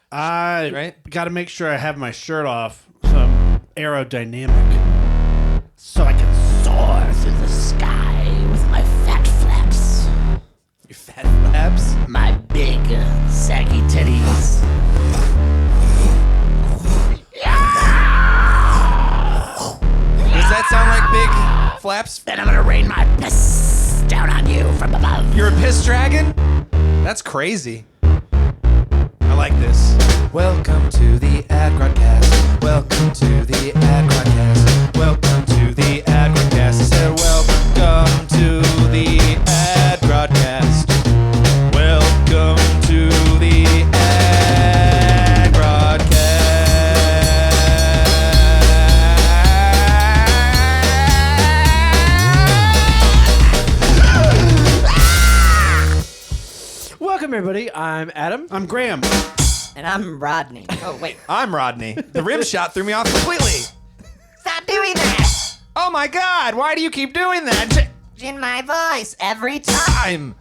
I got to make sure I have my shirt off so I'm aerodynamic. So I can soar through the sky with my fat flaps. Your fat flaps? My big, saggy titties. Does that sound like big flaps? Then I'm going to rain my piss down on you from above. You're a piss dragon? That's crazy. I like this. Welcome to the Adgrodcast. Welcome to the Adgrodcast. Welcome to the Adgrodcast. I said welcome to the Adgrodcast. Welcome to the Adgrodcast. Welcome, everybody. I'm Adam. I'm Graham. And I'm Rodney. Oh, wait. I'm Rodney. The rim shot threw me off completely. Stop doing that! Oh my God, why do you keep doing that? In my voice every time.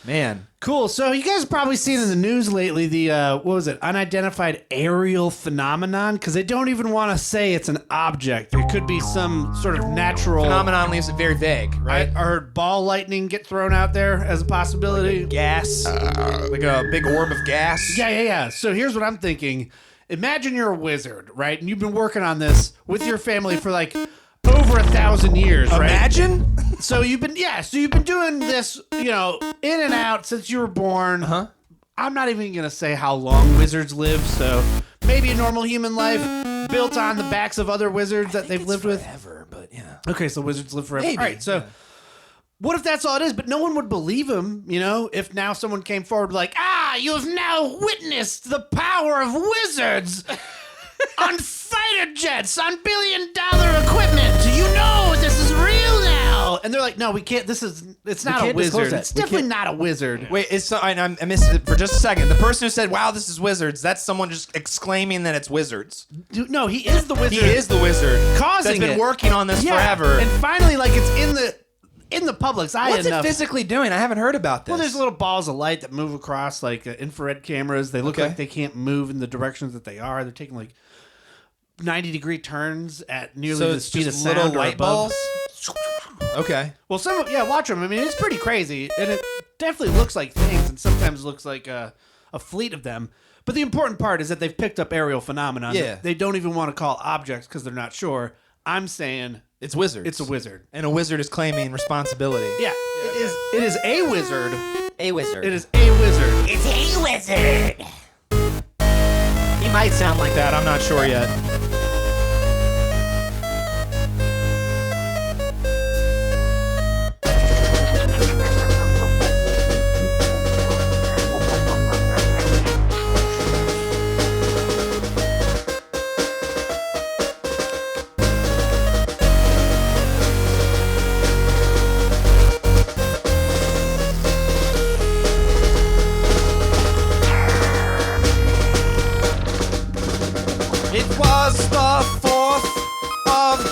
Man. Cool. So you guys have probably seen in the news lately the, what was it, unidentified aerial phenomenon? Because they don't even want to say it's an object. It could be some sort of natural... Phenomenon leaves it very vague, right? I heard ball lightning get thrown out there as a possibility. Gas. Like a big orb of gas. Yeah. So here's what I'm thinking. Imagine you're a wizard, right? And you've been working on this with your family for like over 1,000 years, right? Imagine? So you've been doing this, in and out since you were born. Uh-huh. I'm not even going to say how long wizards live, so maybe a normal human life built on the backs of other wizards that they've lived with. Forever, but yeah. Okay, so wizards live forever. Maybe. All right, so what if that's all it is? But no one would believe him, if now someone came forward like, you have now witnessed the power of wizards on fighter jets, on billion-dollar equipment. You know this is real now. And they're like, no, we can't. It's not a wizard. It's definitely not a wizard. Wait, I missed it for just a second. The person who said, wow, this is wizards, that's someone just exclaiming that it's wizards. No, he is the wizard. He is the wizard. Causing that's been it. working on this forever. And finally, it's in the public's eye What's enough. it physically doing? I haven't heard about this. Well, there's little balls of light that move across like infrared cameras. They look like they can't move in the directions that they are. They're taking like 90-degree turns at nearly the speed of sound little or light above. balls? Okay. Well, watch them. I mean, it's pretty crazy, and it definitely looks like things, and sometimes looks like a fleet of them. But the important part is that they've picked up aerial phenomenon. Yeah. They don't even want to call objects because they're not sure. I'm saying it's wizards. It's a wizard. And a wizard is claiming responsibility. Yeah. It is a wizard. A wizard. It is a wizard. It's a wizard. He might sound like that. I'm not sure yet.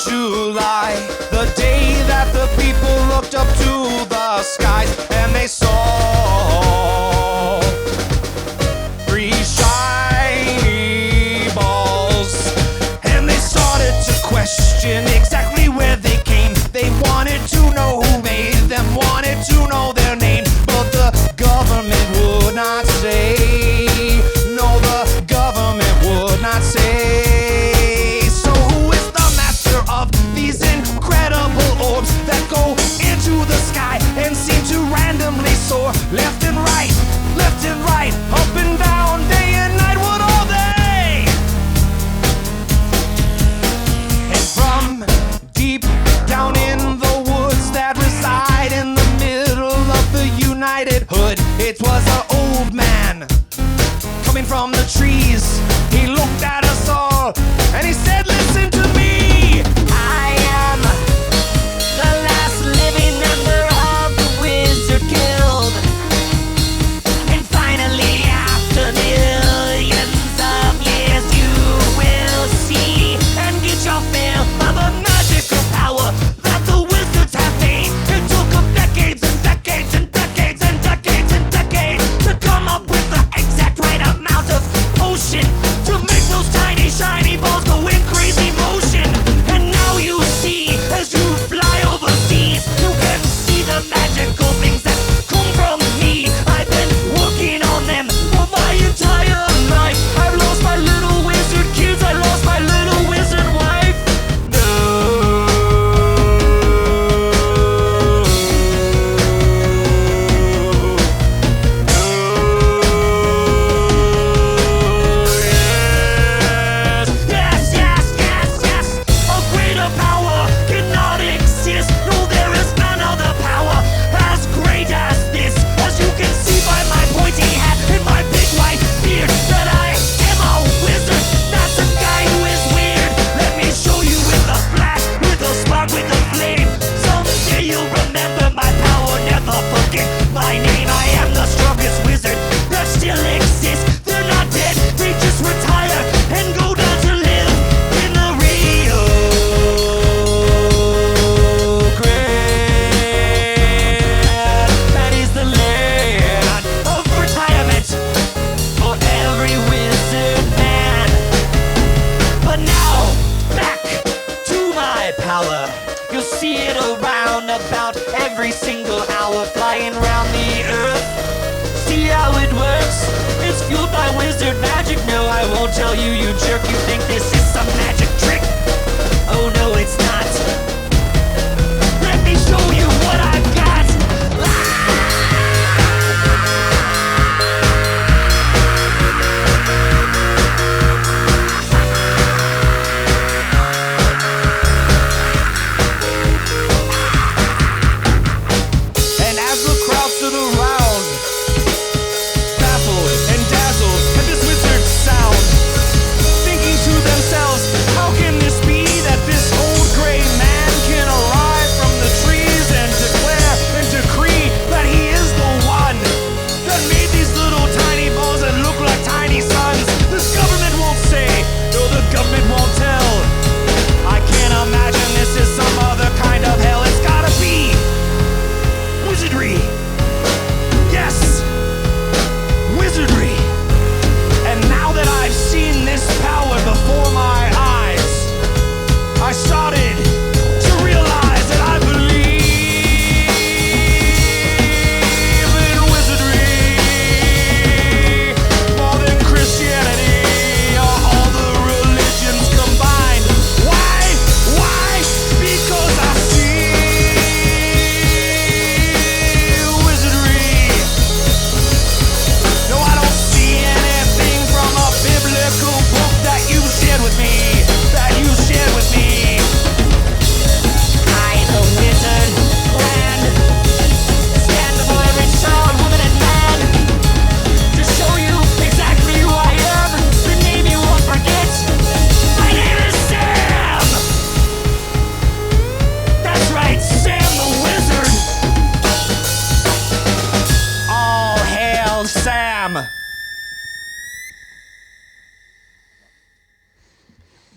July, the day that the people looked up to the skies and they saw 3 shiny balls, and they started to question exactly where they came. They wanted to know who made them, wanted to know their name, but the government would not say. No, the government would not say. These incredible orbs that go into the sky and seem to randomly soar left and right, up and down, day and night. What are they? And from deep down in the woods that reside in the middle of the United Hood, it was an old man coming from the trees. He looked at us all and he said, listen to me. I am the last living member of the Wizard Guild. And finally, after millions of years, you will see and get your fill of the magical power that the wizards have made. It took them decades and decades and decades and decades and decades to come up with the exact right amount of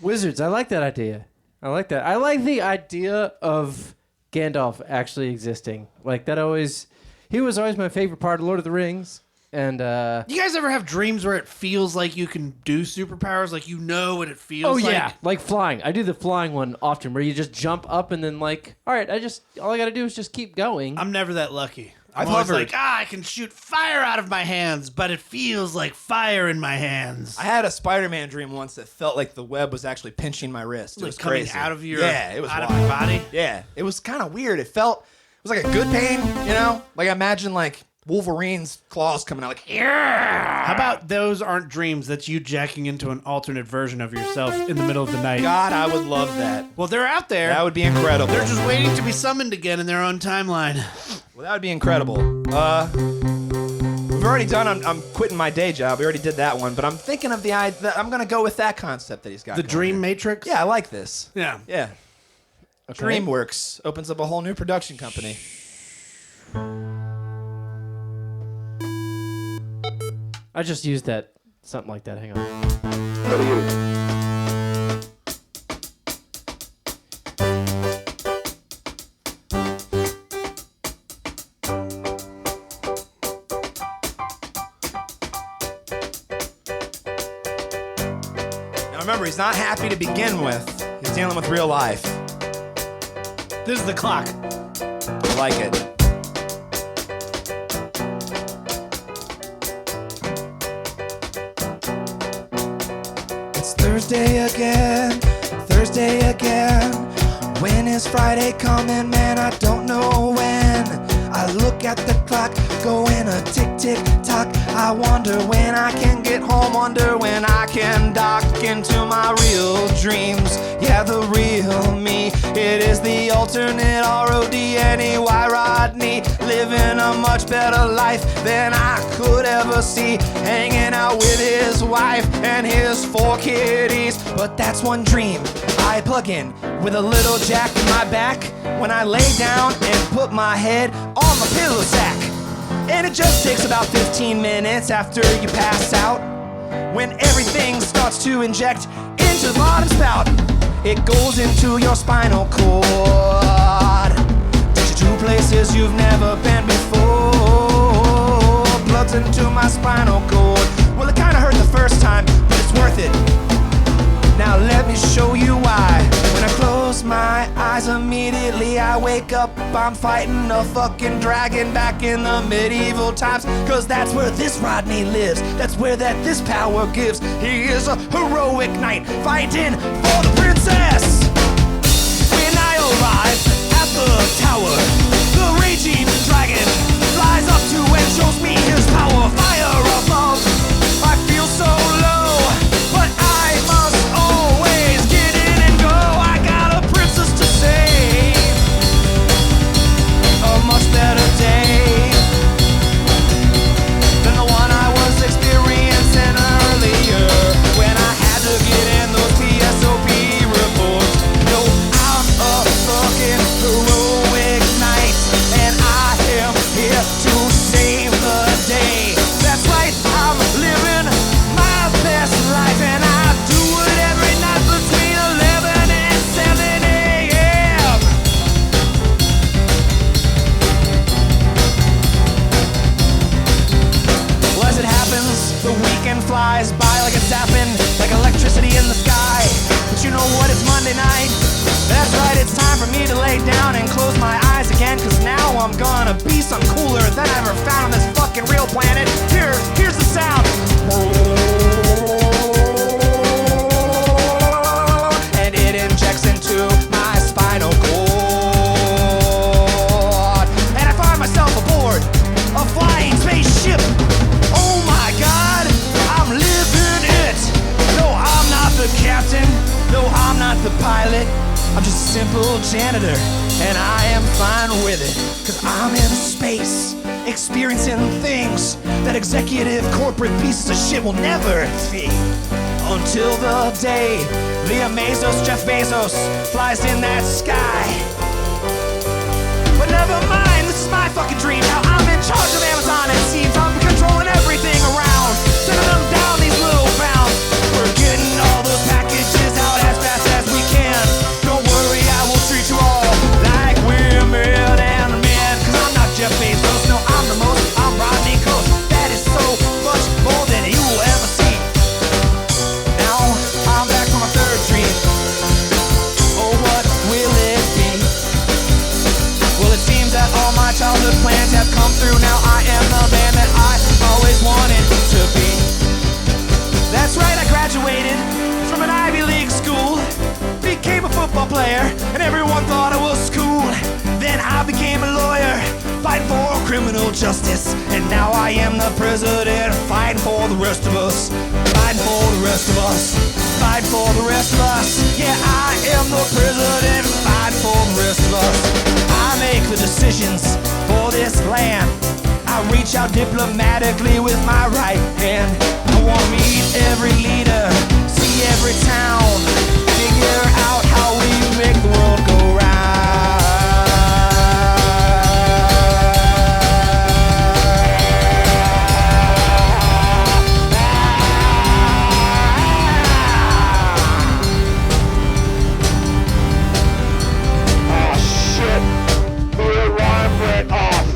Wizards. I like that idea. I like that. I like the idea of Gandalf actually existing. Like that always. He was always my favorite part of Lord of the Rings. And you guys ever have dreams where it feels like you can do superpowers, like you know what it feels like? yeah, like flying. I do the flying one often, where you just jump up and then like, all right, all I got to do is just keep going. I'm never that lucky. I've I'm always hovered. like, I can shoot fire out of my hands, but it feels like fire in my hands. I had a Spider-Man dream once that felt like the web was actually pinching my wrist. It Like was coming crazy. out of your, yeah, it was out of wild. your body. Yeah, it was kind of weird. It was like a good pain, you know? Like I imagine like Wolverine's claws coming out like, yeah. How about those aren't dreams? That's you jacking into an alternate version of yourself in the middle of the night. God, I would love that. Well, they're out there. That would be incredible. They're just waiting to be summoned again in their own timeline. Well, that would be incredible. We've already done. I'm quitting my day job. We already did that one, but I'm thinking of the idea. I'm gonna go with that concept that he's got. The going Dream here. Matrix? Yeah, I like this. Yeah. Yeah. DreamWorks opens up a whole new production company. I just used that something like that. Hang on. Now remember, he's not happy to begin with. He's dealing with real life. This is the clock. I like it. It's Thursday again. When is Friday coming, man? I don't know when. I look at the clock, going a tick, tick, tock. I wonder when I can get home, wonder when I can dock into my real dreams. Yeah, the real me. It is the alternate R-O-D-N-E-Y Rodney, living a much better life than I could ever see, hanging out with his wife and his 4 kitties. But that's one dream I plug in with a little jack in my back when I lay down and put my head on the pillow sack. And it just takes about 15 minutes after you pass out, when everything starts to inject into the bottom spout. It goes into your spinal cord, takes you to places you've never been before. Plugs into my spinal cord. Well, it kinda hurt the first time, but it's worth it. Now let me show you why. When I close my eyes, immediately I wake up. I'm fighting a fucking dragon back in the medieval times. Cause that's where this Rodney lives. That's where this power gives. He is a heroic knight fighting for the princess. When I arrive at the tower, the raging dragon flies up to and shows me his power. Fire above, I feel so low, but I must always get in and go. I got a princess to save, a much better day than the one I was experiencing earlier, when I had to get in those PSOP reports. No, I'm a fucking heroic knight, and I am here to save the day. That's right, I'm living my best life, and I do it every night between 11 and 7 a.m. Well, as it happens, the weekend flies by like a zapping, like electricity in the sky. But you know what, it's Monday night. That's right, it's time for me to lay down and close my eyes again, cause now I'm gonna be some cooler than I ever found on this fucking real planet. Here's the sound. And it injects into my spinal cord, and I find myself aboard a flying spaceship. Oh my god, I'm living it. No, I'm not the captain. No, I'm not the pilot. I'm just a simple janitor, and I am fine with it. Cause I'm in space, experiencing things that executive corporate pieces of shit will never see. Until the day the Amazos Jeff Bezos flies in that sky. But never mind, this is my fucking dream. Now I'm in charge of Amazon, it seems. I'm controlling everything around, sending them down these little bounds. We're getting all those packages out as player, and everyone thought I was cool. Then I became a lawyer, fighting for criminal justice. And now I am the president, fighting for the rest of us. Fighting for the rest of us. Fighting for the rest of us. Yeah, I am the president, fighting for the rest of us. I make the decisions for this land. I reach out diplomatically with my right hand. I want to meet every leader, see every town, figure out how we make the world go round. Oh shit, the alarm went off.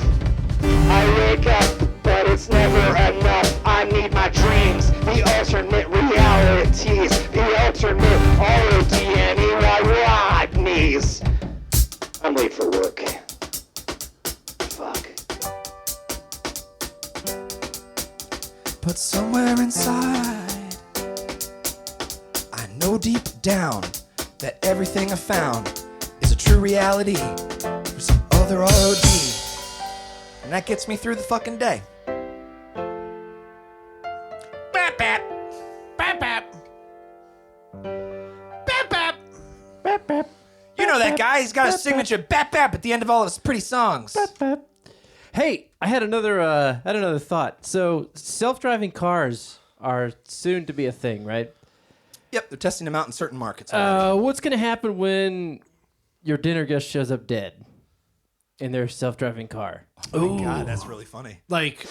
I wake up, but it's never enough. I need my dreams, the alternate realities, the alternate R-O-D-N-E-Y-Y-knees. I'm late for work. Fuck. But somewhere inside, I know deep down that everything I found is a true reality for some other ROD. And that gets me through the fucking day. Bap bap. Bap bap. Bap bap. Bap, bap, You know that guy, he's got a signature bap bap at the end of all his pretty songs. bap. Hey, I had another thought. So self-driving cars are soon to be a thing, right? Yep, they're testing them out in certain markets already. What's gonna happen when your dinner guest shows up dead in their self-driving car? Oh my God, that's really funny. Like,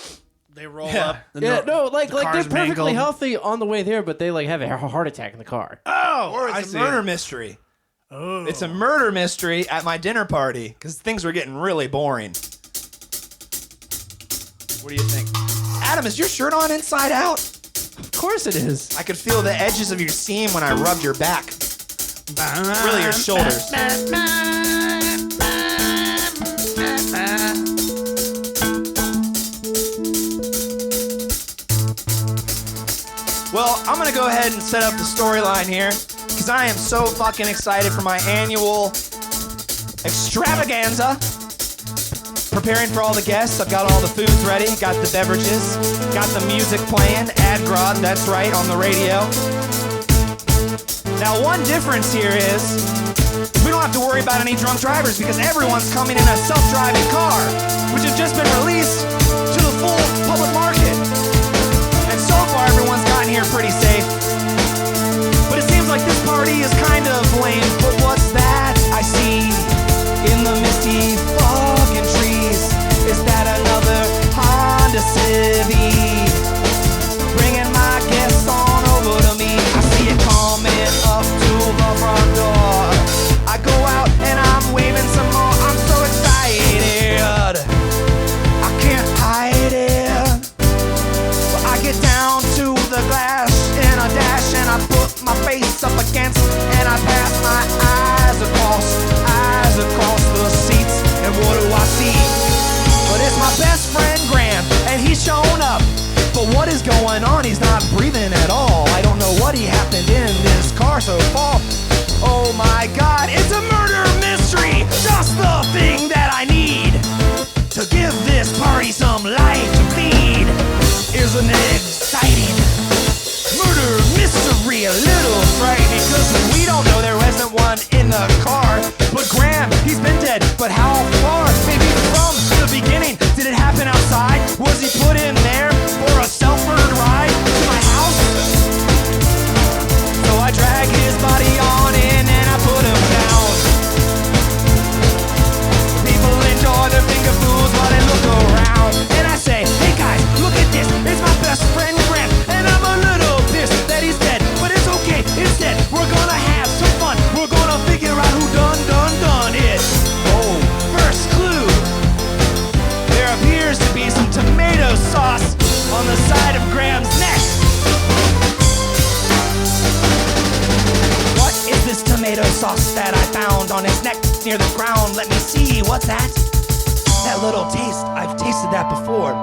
they roll Yeah. up. Like the they're car's perfectly mangled. healthy on the way there, but they like have a heart attack in the car. Oh, Or I it's a see murder it. mystery. Oh. It's a murder mystery at my dinner party because things were getting really boring. What do you think? Adam, is your shirt on inside out? Of course it is. I could feel the edges of your seam when I rubbed your back. Really, your shoulders. Well, I'm gonna go ahead and set up the storyline here because I am so fucking excited for my annual extravaganza. Preparing for all the guests. I've got all the foods ready, got the beverages, got the music playing. Adgrod, that's right, on the radio. Now, one difference here is we don't have to worry about any drunk drivers because everyone's coming in a self-driving car, which has just been released to the full public market. And so far, everyone's gotten here pretty safe. But it seems like this party is kind of lame. But what's that I see in the misty fucking trees? Is that another Honda Civic? Bringing my guests on over to me. I see it coming up to the front door. I go out and I'm waving some more. I'm so excited, I can't hide it. Well, I get down to the glass in a dash and I put my face up against and I pass my eyes across the seats. And what do I see? But it's my best friend Graham, and he's shown up. But what is going on? He's not breathing at all. I don't know what he happened in this car so far. Oh my God, it's a murder mystery. Just the thing that I need to give this party some life to feed. Isn't it exciting? Murder mystery, a little frightening, cause we don't know there isn't one in the car. But Graham, he's been dead, but how far? Maybe from the beginning. Did it happen outside? Was he put in there for a self-murdered ride to my house? So I drag his body on in and I put him down. People enjoy their finger foods while they look around. And I say, hey guys, look at this. It's my best friend Graham, and I'm a little pissed that he's dead. But it's okay, instead, we're gonna have some fun. We're gonna figure out who done it. Oh, first clue. There appears to be some tomato sauce on the side of Graham's neck. What is this tomato sauce that I found on his neck near the ground? Let me see, what's that? That little taste, I've tasted that before.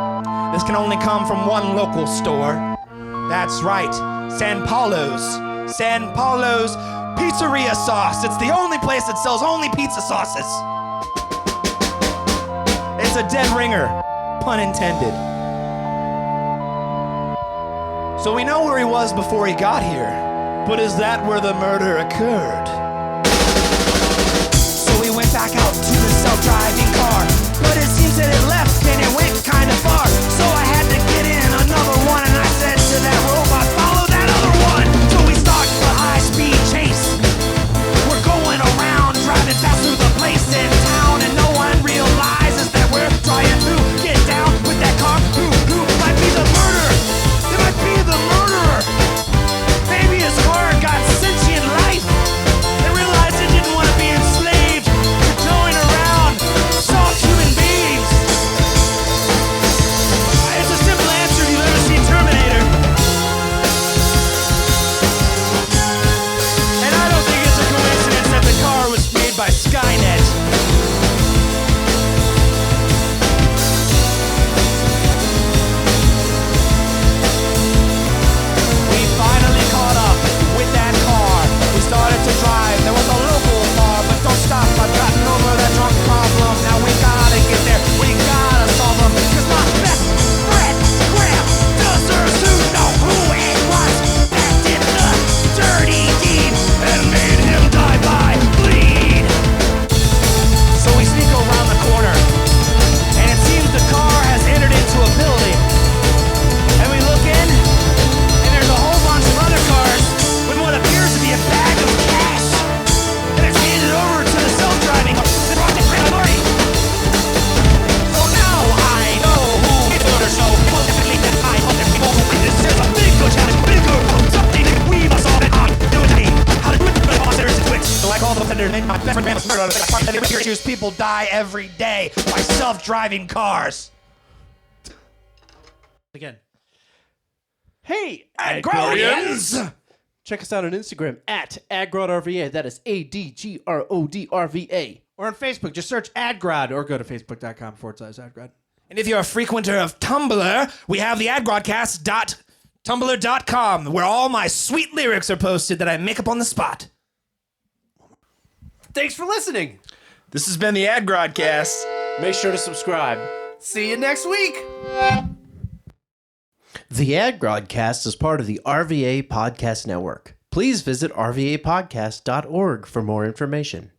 This can only come from one local store. That's right, San Paulo's Pizzeria sauce. It's the only place that sells only pizza sauces. It's a dead ringer, pun intended. So we know where he was before he got here, but is that where the murder occurred? So we went back out to the self-driving car, but it seems that it left and it went kind of far. So I had to get in another one, and I said to that robot, follow that other one. So we start the high-speed chase. We're going around, driving fast through the place in town, and no one realizes that we're trying to get down with that car. Who might be the murderer? It might be the murderer. Maybe his car got sentient life and realized it didn't want to be enslaved to towing around soft human beings. It's a simple answer if you've ever seen Terminator. And I don't think it's a coincidence that the car was made by Skynet. We finally caught up with that car. We started to drive. There was a local bar, but don't stop. I've gotten over that drunk problem. Now we gotta get there. We gotta solve them. Cause my best friend, Graham, deserves to know who it was that did the dirty deed and made him die by bleed. So we sneak around the corner, and it seems the car has entered into a building. And we look in, and there's a whole bunch of other cars with what appears to be a bag of cash. And it's handed over to the self-driving authority. So now I know who it is. So definitely that I hope that we all witness. There's a big good challenge, bigger something that we must solve it on. Do it to me. How to do it, but all there is to it. So I call the offender, and my best friend was murdered. People die every day by self-driving cars. Again. Hey, Adgrodians! check us out on Instagram at AdgrodRVA. That is ADGRODRVA. Or on Facebook, just search Adgrod or go to facebook.com/Adgrod. And if you're a frequenter of Tumblr, we have the Adgrodcast.tumblr.com, where all my sweet lyrics are posted that I make up on the spot. Thanks for listening. This has been the Adgrodcast. Make sure to subscribe. See you next week. The Adgrodcast is part of the RVA Podcast Network. Please visit rvapodcast.org for more information.